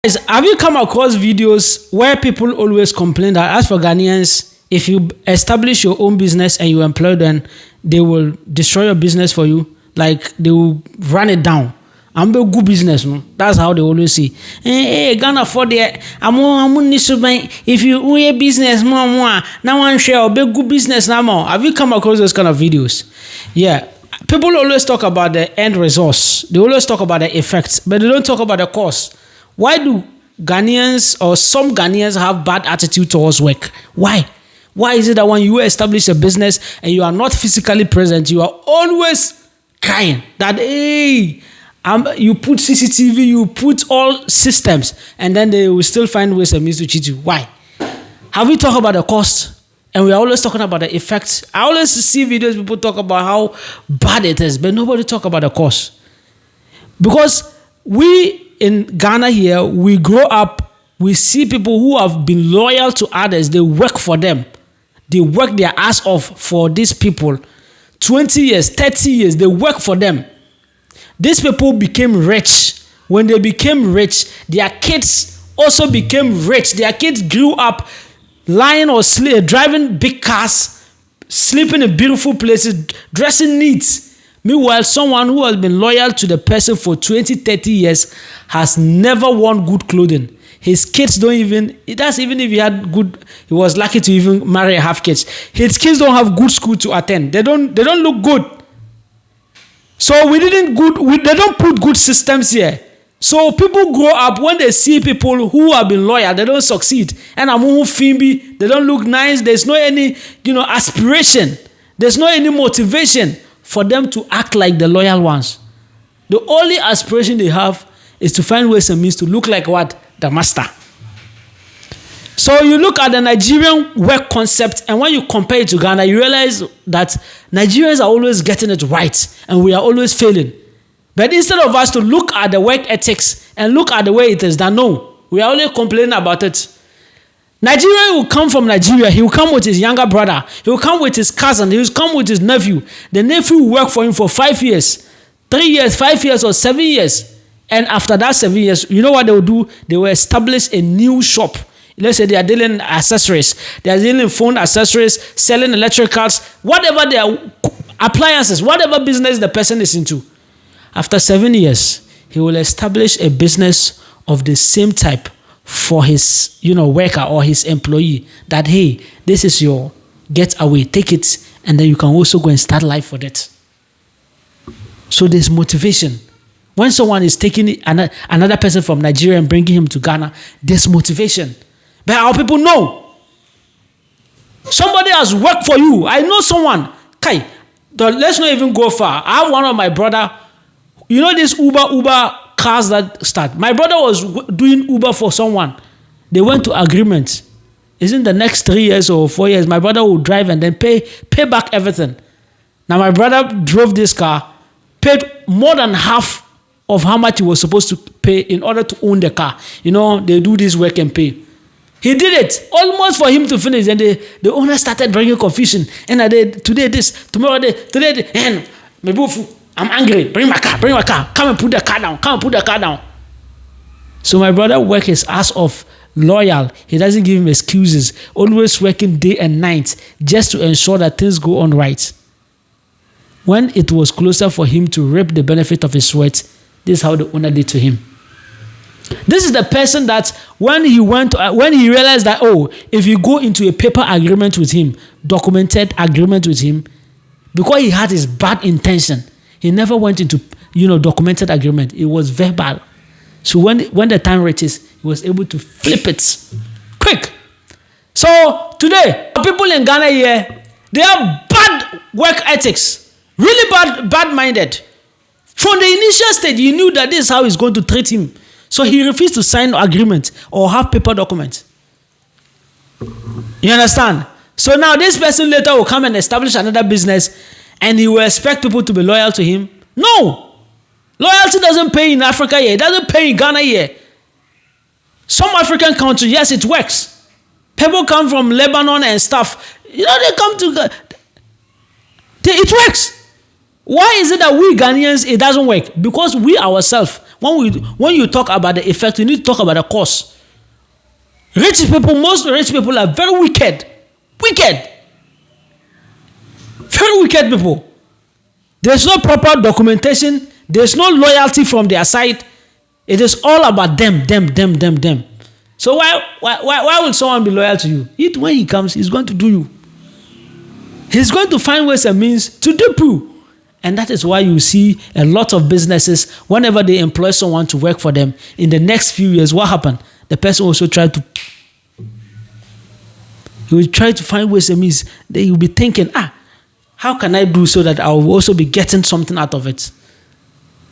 Guys, have you come across videos where people always complain that as for Ghanaians, if you establish your own business and you employ them, they will destroy your business for you? Like they will run it down. I'm a good business, no? That's how they always say. Hey, Ghana for the if you own a business, more now one share be good business now more. Have you come across those kind of videos? Yeah. People always talk about the end results. They always talk about the effects, but they don't talk about the cause. Why do Ghanaians or some Ghanaians have bad attitude towards work? Why? Why is it that when you establish a business and you are not physically present, you are always crying that, hey, you put CCTV, you put all systems, and then they will still find ways and means to cheat you? Why? Have we talked about the cost? And we are always talking about the effects. I always see videos, people talk about how bad it is, but nobody talk about the cost. Because we in Ghana here, we grow up, we see people who have been loyal to others. They work for them. They work their ass off for these people. 20 years, 30 years, they work for them. These people became rich. When they became rich, their kids also became rich. Their kids grew up lying or driving big cars, sleeping in beautiful places, dressing neat. Meanwhile, someone who has been loyal to the person for 20, 30 years has never worn good clothing. His kids don't even, that's even if he had good, he was lucky to even marry and have kids. His kids don't have good school to attend. They don't look good. So they don't put good systems here. So people grow up, when they see people who have been loyal, they don't succeed. And they don't look nice. There's no any, aspiration. There's no any motivation for them to act like the loyal ones. The only aspiration they have is to find ways and means to look like what? The master. So you look at the Nigerian work concept, and when you compare it to Ghana, you realize that Nigerians are always getting it right, and we are always failing. But instead of us to look at the work ethics and look at the way it is done, no, we are only complaining about it. Nigerian will come from Nigeria. He will come with his younger brother. He will come with his cousin. He will come with his nephew. The nephew will work for him for 5 years, 3 years, 5 years, or 7 years. And after that 7 years, you know what they will do? They will establish a new shop. Let's say they are dealing accessories. They are dealing phone accessories, selling electricals, whatever their appliances, whatever business the person is into. After 7 years, he will establish a business of the same type for his, worker or his employee, that, hey, this is your getaway, take it, and then you can also go and start life with it. So there's motivation. When someone is taking another person from Nigeria and bringing him to Ghana, there's motivation. But our people know. Somebody has worked for you. I know someone. Kai, let's not even go far. I have one of my brother. You know this Uber cars that start. My brother was doing Uber for someone. They went to agreement. Isn't the next 3 years or 4 years, my brother will drive and then pay back everything. Now my brother drove this car, paid more than half of how much he was supposed to pay in order to own the car. They do this work and pay. He did it almost for him to finish, and the owner started bringing confusion. And today this, tomorrow today this, and I'm angry. Bring my car. Come and put the car down. So my brother worked his ass off, loyal. He doesn't give him excuses. Always working day and night just to ensure that things go on right. When it was closer for him to reap the benefit of his sweat, this is how the owner did to him. This is the person that when he realized that, if you go into a paper agreement with him, documented agreement with him, because he had his bad intention, he never went into, documented agreement. It was verbal. So when the time reaches, he was able to flip it quick. So today, people in Ghana here, they have bad work ethics, really bad-minded. From the initial stage, he knew that this is how he's going to treat him. So he refused to sign agreement or have paper documents. You understand? So now this person later will come and establish another business, and he will expect people to be loyal to him. No. Loyalty doesn't pay in Africa here. It doesn't pay in Ghana here. Some African countries, yes, it works. People come from Lebanon and stuff. They come to... It works. Why is it that we Ghanaians, it doesn't work? Because we ourselves, When you talk about the effect, you need to talk about the cause. Most rich people are very wicked. Very wicked people. There's no proper documentation. There's no loyalty from their side. It is all about them. So why will someone be loyal to you? When he comes, he's going to do you. He's going to find ways and means to dupe you. And that is why you see a lot of businesses, whenever they employ someone to work for them, in the next few years, what happened? The person also he will try to find ways and means. That he will be thinking, how can I do so that I will also be getting something out of it?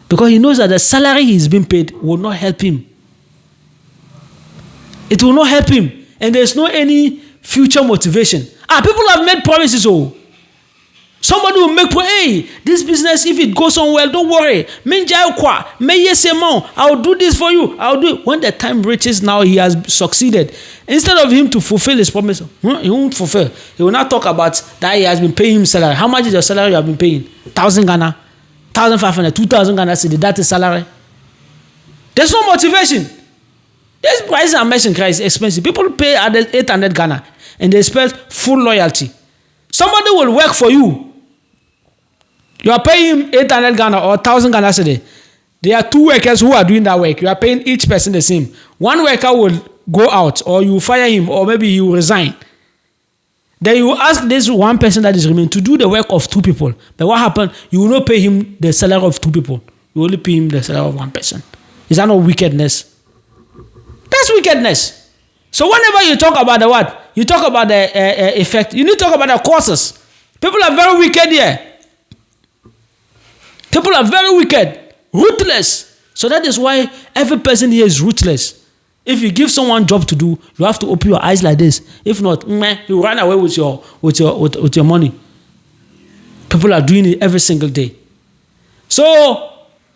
Because he knows that the salary he's being paid will not help him. It will not help him. And there's no any future motivation. People have made promises. Somebody will make, this business, if it goes on well, don't worry. I'll do this for you. I'll do it. When the time reaches now, he has succeeded. Instead of him to fulfill his promise, he won't fulfill. He will not talk about that he has been paying him salary. How much is your salary you have been paying? 1,000 Ghana, 1,500, 2,000 Ghana cedi. That is salary. There's no motivation. This price and machine is expensive. People pay at 800 Ghana and they expect full loyalty. Somebody will work for you. You are paying him 800 Ghana or 1,000 Ghana cedi. There are two workers who are doing that work. You are paying each person the same. One worker will go out, or you fire him, or maybe he will resign. Then you ask this one person that is remaining to do the work of two people. But what happened? You will not pay him the salary of two people. You only pay him the salary of one person. Is that not wickedness? That's wickedness. So whenever you talk about the what? You talk about the effect. You need to talk about the causes. People are very wicked here. People are very wicked. Ruthless. So that is why every person here is ruthless. If you give someone job to do, you have to open your eyes like this. If not, you run away with your money. People are doing it every single day. So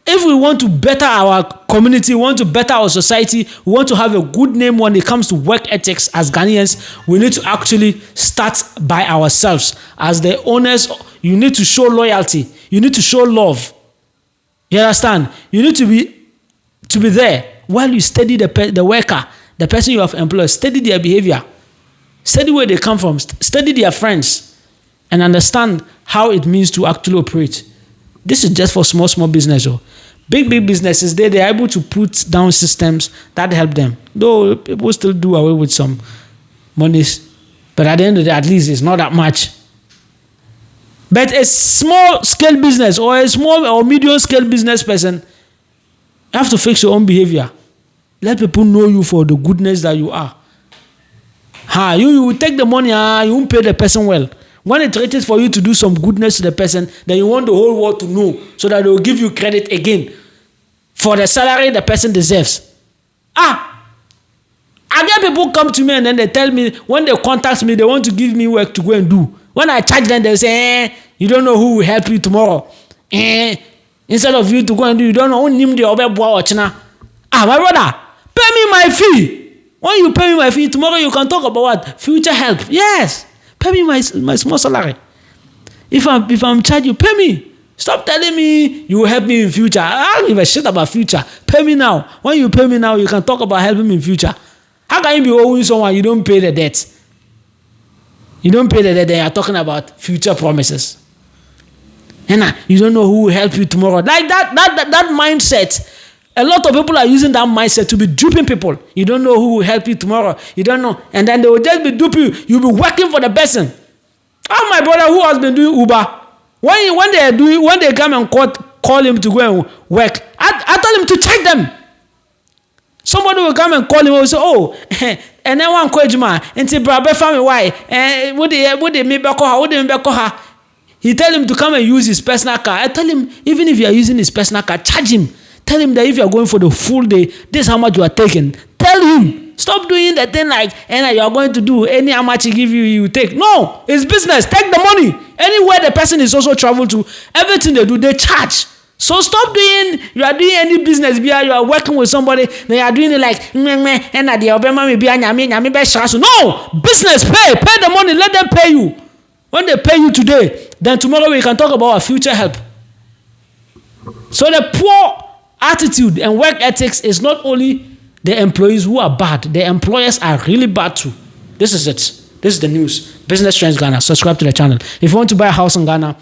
if we want to better our community, we want to better our society, we want to have a good name when it comes to work ethics as Ghanaians, we need to actually start by ourselves. As the owners, you need to show loyalty. You need to show love. You understand? You need to be there while you study the worker, the person you have employed. Study their behavior. Study where they come from. Study their friends. And understand how it means to actually operate. This is just for small business. Big businesses, they are able to put down systems that help them. Though people still do away with some monies. But at the end of the day, at least it's not that much. But a small scale business or a small or medium scale business person, you have to fix your own behavior. Let people know you for the goodness that you are. You will take the money, you won't pay the person well. When it reaches for you to do some goodness to the person, then you want the whole world to know so that they will give you credit again for the salary the person deserves. I get people come to me and then they tell me, when they contact me, they want to give me work to go and do. When I charge them, they say, you don't know who will help you tomorrow. Instead of you to go and do, you don't know who named the other boy or China. My brother, pay me my fee. When you pay me my fee, tomorrow you can talk about what? Future help. Yes. Pay me my small salary. If I'm charging you, pay me. Stop telling me you will help me in future. I don't give a shit about future. Pay me now. When you pay me now, you can talk about helping me in future. How can you be owing someone you don't pay the debt? You don't pay the debt, then you're talking about future promises. And you don't know who will help you tomorrow. Like that mindset. A lot of people are using that mindset to be duping people. You don't know who will help you tomorrow. You don't know. And then they will just be duping you. You'll be working for the person. My brother who has been doing Uber, when they come and call him to go and work, I tell him to check them. Somebody will come and call him and say, and then one question, and say, brother, family, why? Would they me back her? He tell him to come and use his personal car. I tell him, even if you are using his personal car, charge him. Tell him that if you are going for the full day, this is how much you are taking. Tell him. Stop doing the thing like, and you are going to do any how much he give you, you take. No, it's business. Take the money. Anywhere the person is also travel to, everything they do, they charge. So stop doing, you are doing any business, you are working with somebody, they are doing it like, no, business, pay the money, let them pay you. When they pay you today, then tomorrow we can talk about our future help. So the poor attitude and work ethics is not only the employees who are bad, the employers are really bad too. This is it. This is the news. Business Trends Ghana. Subscribe to the channel. If you want to buy a house in Ghana,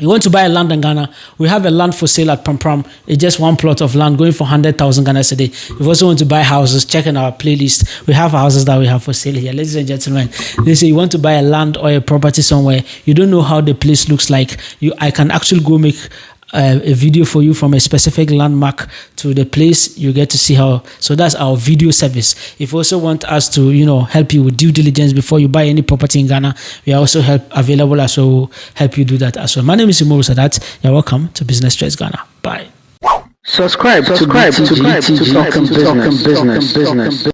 you want to buy a land in Ghana, we have a land for sale at Pram Pram. It's just one plot of land going for 100,000 Ghana a day. If you also want to buy houses, check in our playlist. We have houses that we have for sale here. Ladies and gentlemen, they say you want to buy a land or a property somewhere, you don't know how the place looks like. I can actually go make a video for you from a specific landmark to the place. You get to see how. So that's our video service. If you also want us to, help you with due diligence before you buy any property in Ghana, we are also available as well. Help you do that as well. My name is Umaru Sadat. You're welcome to Business Trends Ghana. Bye. Subscribe to BTG to talk business.